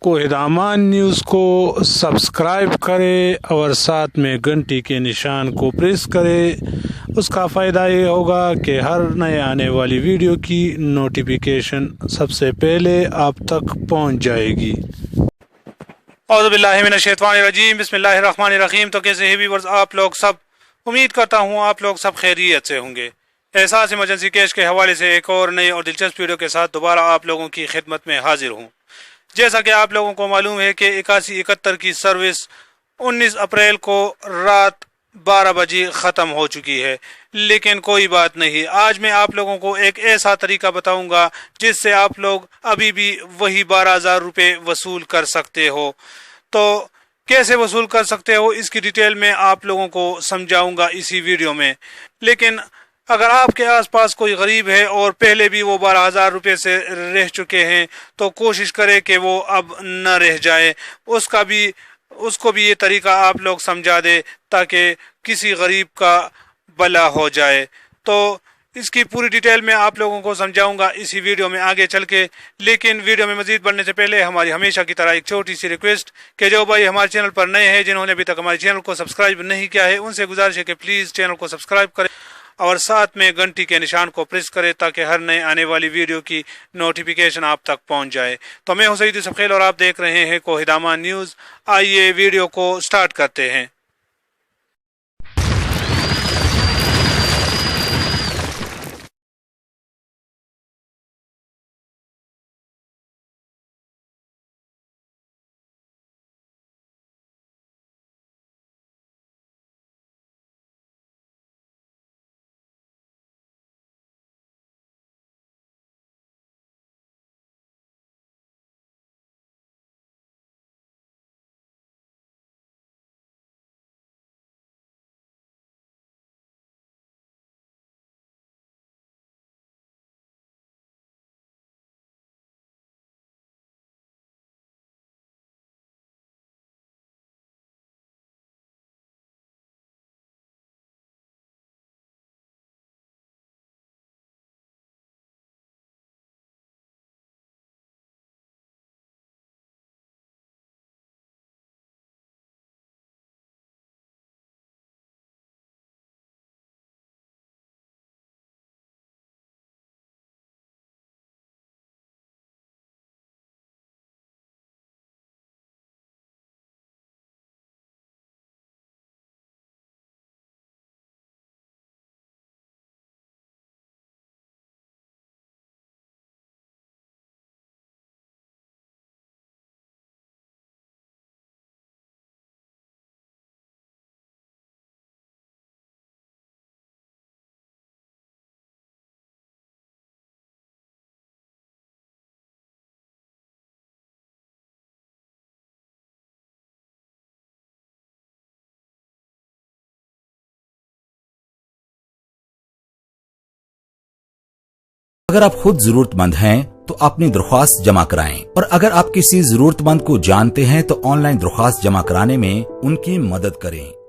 कोहिदामान news को subscribe करें और साथ में घंटी के निशान को प्रेस करें। उसका फ़ायदा ये होगा कि हर नए आने वाली वीडियो की नोटिफिकेशन सबसे पहले आप तक पहुंच जाएगी। औज़ु बिल्लाहि मिनश शैतानिर रजीम, बिस्मिल्लाहिर रहमानिर रहीम। तो कैसे हैं व्यूअर्स आप लोग सब? उम्मीद करता हूँ आप लोग सब खैरियत से होंगे। एहसास इमरजेंसी कैश के हवाले से एक और नई और दिलचस्प वीडियो के साथ दोबारा आप लोगों की खिदमत में हाजिर हूँ। जैसा कि आप लोगों को मालूम है कि 8171 की सर्विस 19 अप्रैल को रात 12 बजे ख़त्म हो चुकी है, लेकिन कोई बात नहीं। आज मैं आप लोगों को एक ऐसा तरीका बताऊंगा जिससे आप लोग अभी भी वही 12,000 रुपये वसूल कर सकते हो। तो कैसे वसूल कर सकते हो इसकी डिटेल में आप लोगों को समझाऊंगा इसी वीडियो में। लेकिन अगर आपके आसपास कोई गरीब है और पहले भी वो 12,000 रुपये से रह चुके हैं तो कोशिश करें कि वो अब न रह जाए। उसको भी ये तरीका आप लोग समझा दे ताकि किसी गरीब का भला हो जाए। तो इसकी पूरी डिटेल में आप लोगों को समझाऊंगा इसी वीडियो में आगे चल के। लेकिन वीडियो में मजीद बढ़ने से पहले हमारी हमेशा की तरह एक छोटी सी रिक्वेस्ट कि जो भाई हमारे चैनल पर नए हैं, जिन्होंने अभी तक हमारे चैनल को सब्सक्राइब नहीं किया है, उनसे गुजारिश है कि प्लीज़ चैनल को सब्सक्राइब करें और साथ में घंटी के निशान को प्रेस करें ताकि हर नए आने वाली वीडियो की नोटिफिकेशन आप तक पहुंच जाए। तो मैं हूं सईद यूसुफ खेल और आप देख रहे हैं कोहिदामान न्यूज़। आइए वीडियो को स्टार्ट करते हैं। अगर आप खुद जरूरतमंद हैं तो अपनी दरख्वास्त जमा कराएं और अगर आप किसी जरूरतमंद को जानते हैं तो ऑनलाइन दरख्वास्त जमा कराने में उनकी मदद करें।